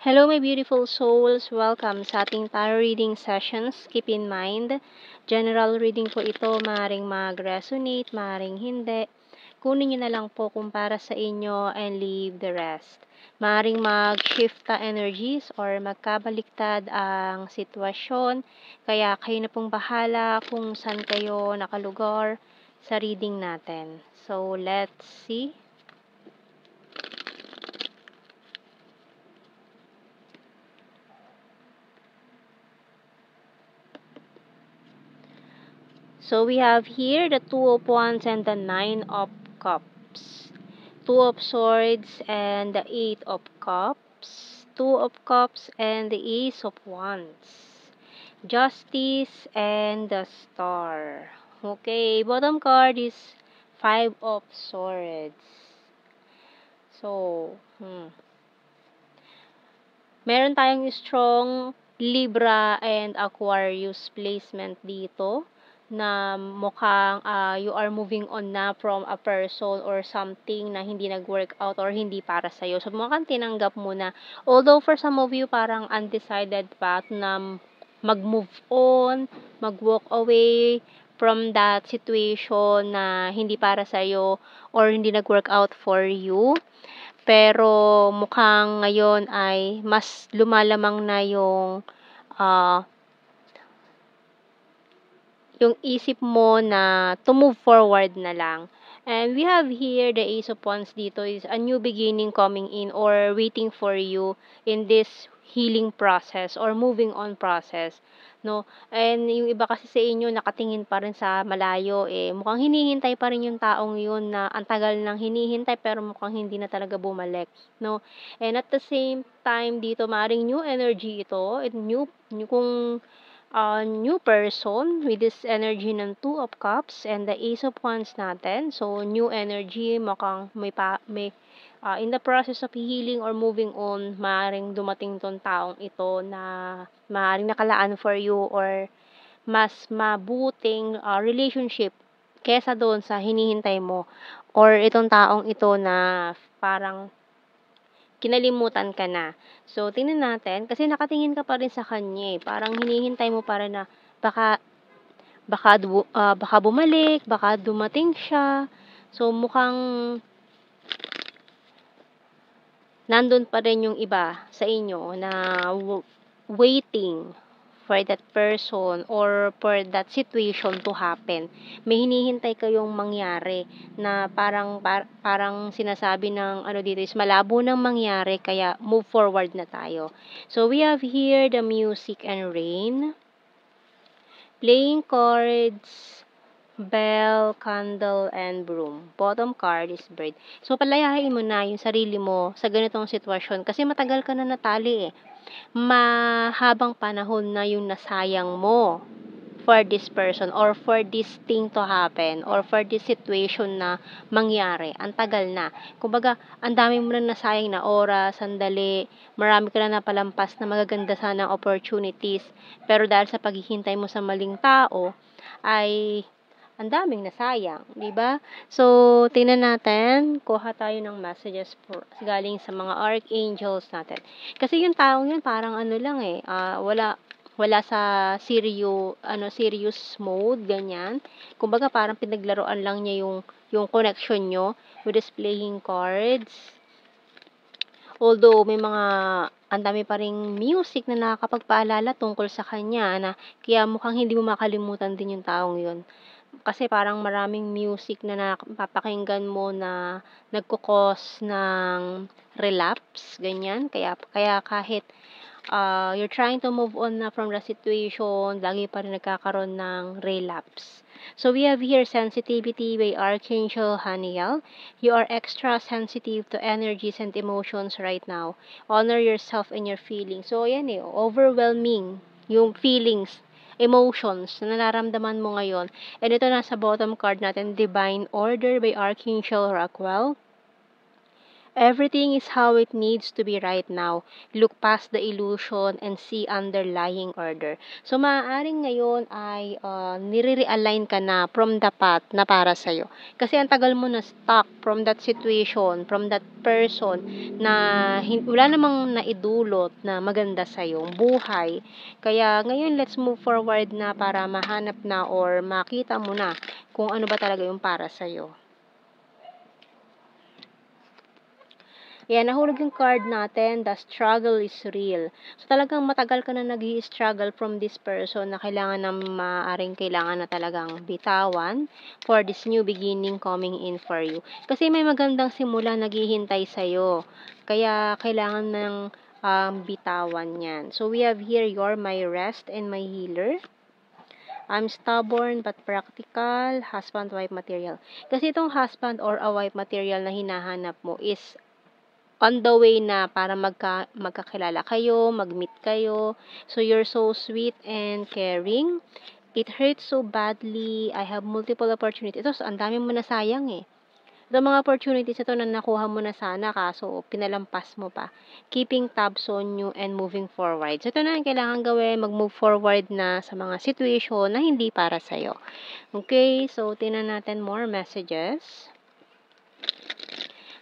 Hello my beautiful souls! Welcome sa ating tarot reading sessions. Keep in mind, general reading po ito, maaaring mag-resonate, maaaring hindi. Kunin nyo na lang po kung para sa inyo and leave the rest. Maaaring mag-shifta energies or magkabaliktad ang sitwasyon. Kaya kayo na pong bahala kung saan kayo nakalugar sa reading natin. So, let's see. So we have here the Two of Wands and the Nine of Cups. Two of Swords and the Eight of Cups. Two of Cups and the Ace of Wands. Justice and the Star. Okay, bottom card is Five of Swords. So, meron tayong strong Libra and Aquarius placement dito na mukhang you are moving on na from a person or something na hindi nag-work out or hindi para sa'yo. So, mukhang tinanggap mo na. Although for some of you, parang undecided pa na mag-move on, mag-walk away from that situation na hindi para sa'yo or hindi nag-work out for you. Pero mukhang ngayon ay mas lumalamang na yung isip mo na to move forward na lang. And we have here the Ace of Wands dito is a new beginning coming in or waiting for you in this healing process or moving on process. No? And yung iba kasi sa inyo nakatingin pa rin sa malayo mukhang hinihintay pa rin yung taong yun na ang tagal nang hinihintay pero mukhang hindi na talaga bumalik, no? And at the same time dito maring new energy ito, new kung new person with this energy ng Two of Cups and the Ace of Wands natin. So, new energy, mukhang may in the process of healing or moving on, maaaring dumating tong taong ito na maaaring nakalaan for you or mas mabuting relationship kesa doon sa hinihintay mo or itong taong ito na parang kinalimutan ka na. So, tingnan natin kasi nakatingin ka pa rin sa kanya parang hinihintay mo pa rin na baka bumalik, baka dumating siya. So, mukhang nandun pa rin yung iba sa inyo na waiting for that person or for that situation to happen. May hinihintay kayong mangyari na parang sinasabi ng dito is malabo nang mangyari kaya move forward na tayo. So we have here the music and rain, playing cards, bell, candle, and broom. Bottom card is bird. So, palayahin mo na yung sarili mo sa ganitong sitwasyon kasi matagal ka na natali Mahabang panahon na yung nasayang mo for this person or for this thing to happen or for this situation na mangyari. Ang tagal na. Kumbaga, ang dami mo na nasayang na oras, sandali, marami ka na napalampas na magaganda sanang opportunities. Pero dahil sa paghihintay mo sa maling tao, ay ang daming nasayang, di ba? So, tingnan natin, kuha tayo ng messages galing sa mga archangels natin. Kasi yung taong yun, parang lang wala sa serious mode, ganyan. Kumbaga, parang pinaglaruan lang niya yung connection nyo with displaying cards. Although, may mga ang dami pa ring music na nakakapagpaalala tungkol sa kanya na kaya mukhang hindi mo makalimutan din yung taong yun. Kasi parang maraming music na napapakinggan mo na nagko-cause ng relapse, ganyan. Kaya kahit you're trying to move on na from the situation, lagi pa rin nagkakaroon ng relapse. So we have here sensitivity by Archangel Haniel. You are extra sensitive to energies and emotions right now. Honor yourself and your feelings. So yan overwhelming yung feelings, emotions na nararamdaman mo ngayon. And ito nasa bottom card natin, Divine Order by Archangel Raquel. Everything is how it needs to be right now. Look past the illusion and see underlying order. So, maaaring ngayon ay nire-realign ka na from the path na para sa'yo. Kasi ang tagal mo na stuck from that situation, from that person na wala namang naidulot na maganda sa'yo, buhay. Kaya ngayon, let's move forward na para mahanap na or makita mo na kung ano ba talaga yung para sa'yo. Yan, nahulog yung card natin, the struggle is real. So, talagang matagal ka na nag-i-struggle from this person na kailangan na talagang bitawan for this new beginning coming in for you. Kasi may magandang simula naghihintay sa'yo. Kaya, kailangan ng bitawan yan. So, we have here, you're my rest and my healer. I'm stubborn but practical, husband-wife material. Kasi itong husband or a wife material na hinahanap mo is on the way na para magkakilala kayo, mag-meet kayo. So, you're so sweet and caring. It hurts so badly. I have multiple opportunities. Ito, ang dami mo na sayang eh. Ito mga opportunities ito na nakuha mo na sana kaso pinalampas mo pa. Keeping tabs on you and moving forward. So, ito na ang kailangan gawin. Mag-move forward na sa mga situation na hindi para sa'yo. Okay, so tingnan natin more messages.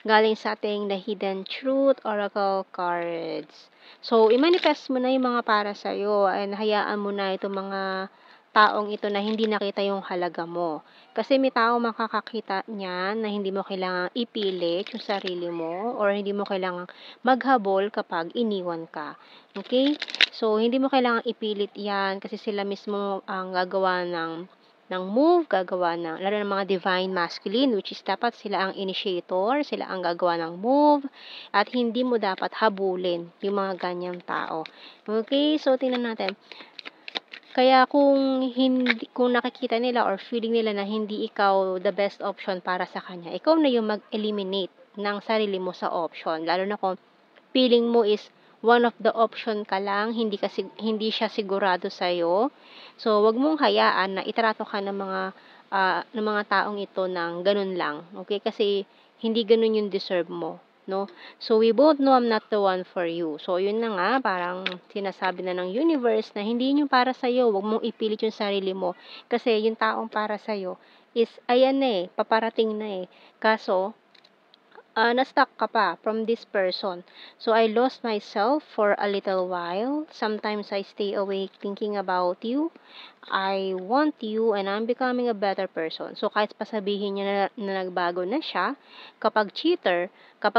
Galing sa ating The Hidden Truth Oracle cards. So, i-manifest mo na yung mga para sa'yo and hayaan mo na itong mga taong ito na hindi nakita yung halaga mo. Kasi may tao makakakita niyan na hindi mo kailangang ipilit yung sarili mo or hindi mo kailangang maghabol kapag iniwan ka. Okay? So, hindi mo kailangang ipilit yan kasi sila mismo ang gagawa ng move, gagawa ng, lalo ng mga divine masculine, which is dapat sila ang initiator, sila ang gagawa ng move, at hindi mo dapat habulin yung mga ganyang tao. Okay, so tingnan natin. Kaya kung nakikita nila or feeling nila na hindi ikaw the best option para sa kanya, ikaw na yung mag-eliminate ng sarili mo sa option, lalo na kung feeling mo is one of the option ka lang, hindi siya sigurado sa iyo. So, wag mong hayaan na itrato ka ng mga taong ito ng ganun lang. Okay? Kasi hindi ganun yung deserve mo, no? So, we both know I'm not the one for you. So, yun na nga, parang sinasabi na ng universe na hindi yun yung para sa iyo. Wag mong ipilit yung sarili mo kasi yung taong para sa iyo is ayan paparating na eh. Kaso na-stuck ka pa from this person. So, I lost myself for a little while. Sometimes I stay awake thinking about you. I want you and I'm becoming a better person. So, kahit pa sabihin niya na nagbago na siya, kapag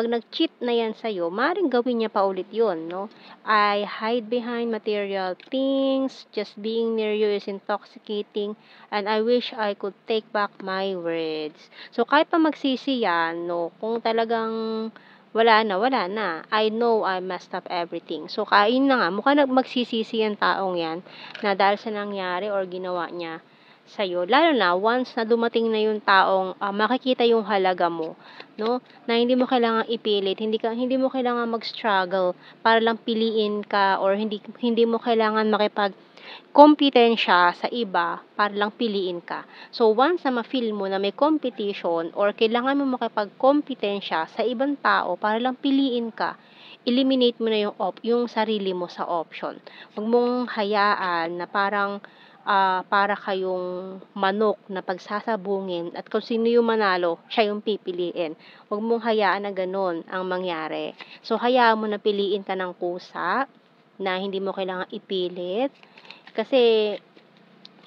nag-cheat na yan sa'yo, maaaring gawin niya pa ulit yun, no? I hide behind material things. Just being near you is intoxicating and I wish I could take back my words. So, kahit pa magsisi yan, no, kung talagang wala na. I know I messed up everything. So, kain na nga, mukhang magsisisi yung taong yan na dahil sa nangyari or ginawa niya sa'yo. Lalo na, once na dumating na yung taong makikita yung halaga mo, no? Na hindi mo kailangan ipilit, hindi mo kailangan mag-struggle para lang piliin ka or hindi mo kailangan kompetensya sa iba para lang piliin ka. So, once na ma-feel mo na may competition or kailangan mo makipagkompetensya sa ibang tao para lang piliin ka, eliminate mo na yung sarili mo sa option. Huwag mong hayaan na parang para kayong manok na pagsasabungin at kung sino yung manalo, siya yung pipiliin. Huwag mong hayaan na ganun ang mangyari. So, hayaan mo na piliin ka ng kusa na hindi mo kailangan ipilit. Kasi,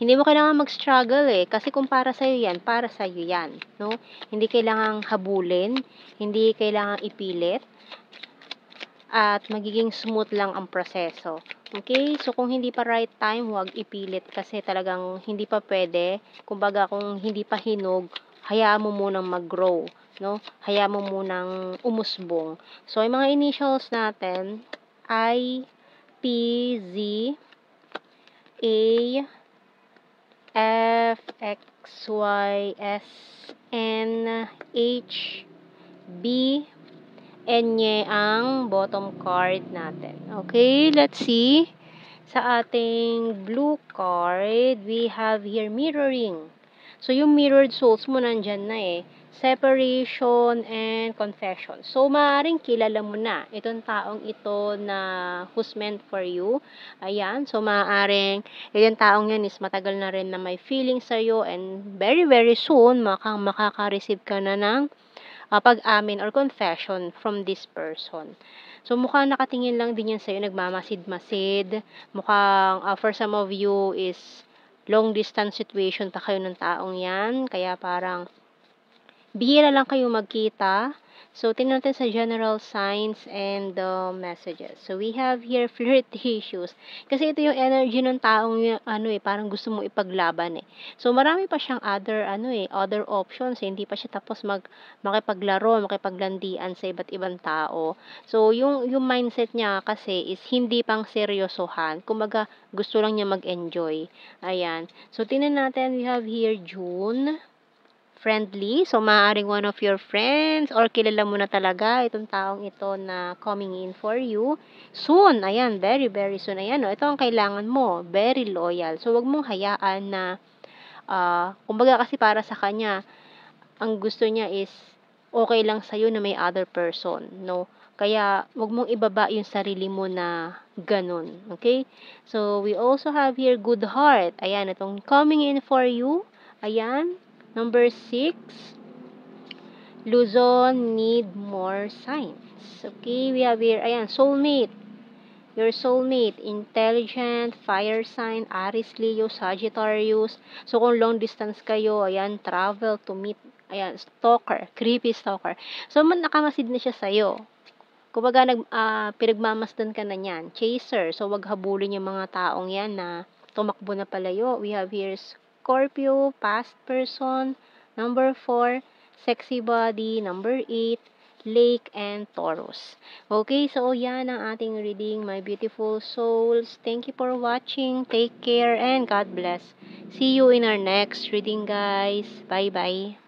hindi mo kailangan mag-struggle kasi kung para sa'yo yan, no? Hindi kailangang habulin, hindi kailangang ipilit, at magiging smooth lang ang proseso. Okay? So, kung hindi pa right time, huwag ipilit kasi talagang hindi pa pwede. Kumbaga, kung hindi pa hinog, hayaan mo munang mag-grow, no? Hayaan mo munang umusbong. So, yung mga initials natin, I, P, Z, A, F, X, Y, S, N, H, B, N ang bottom card natin. Okay, let's see. Sa ating blue card, we have here mirroring. So, yung mirrored souls mo nandyan na eh. Separation and confession. So, maaaring kilala mo na itong taong ito na who's meant for you. Ayan. So, maaaring yung taong yan is matagal na rin na may feeling sa'yo and very, very soon, makaka-receive ka na ng pag-amin or confession from this person. So, mukhang nakatingin lang din yan sa'yo, nagmamasid-masid. Mukhang, for some of you is long distance situation pa kayo ng taong yan. Kaya parang, bihira lang kayo magkita. So, tingnan natin sa general signs and messages. So, we have here flirtatious. Kasi ito yung energy ng taong parang gusto mo ipaglaban eh. So, marami pa siyang other options. Hindi pa siya tapos makipaglaro, makipaglandian sa iba't ibang tao. So, yung mindset niya kasi is hindi pang seryosohan. Kumbaga, gusto lang niya mag-enjoy. Ayan. So, tingnan natin, we have here June. Friendly. So, maaaring one of your friends or kilala mo na talaga itong taong ito na coming in for you. Soon. Ayan, very, very soon. Ayan, ito ang kailangan mo. Very loyal. So, wag mong hayaan na, kumbaga kasi para sa kanya, ang gusto niya is okay lang sa'yo na may other person, no? Kaya, wag mong ibaba yung sarili mo na ganun. Okay? So, we also have here good heart. Ayan, itong coming in for you. Ayan. Number 6, Luzon need more signs. Okay, we have here, ayan, soulmate. Your soulmate, intelligent, fire sign, Aries, Leo, Sagittarius. So, kung long distance kayo, ayan, travel to meet, ayan, stalker, creepy stalker. So, nakamasid na siya sa'yo. Kumbaga, pinagmamasdan ka na niyan. Chaser. So, wag habulin yung mga taong yan na tumakbo na palayo. We have here Scorpio, past person. Number 4, sexy body. Number 8, lake and Taurus. Okay, so yan ang ating reading, my beautiful souls. Thank you for watching. Take care and God bless. See you in our next reading, guys. Bye-bye.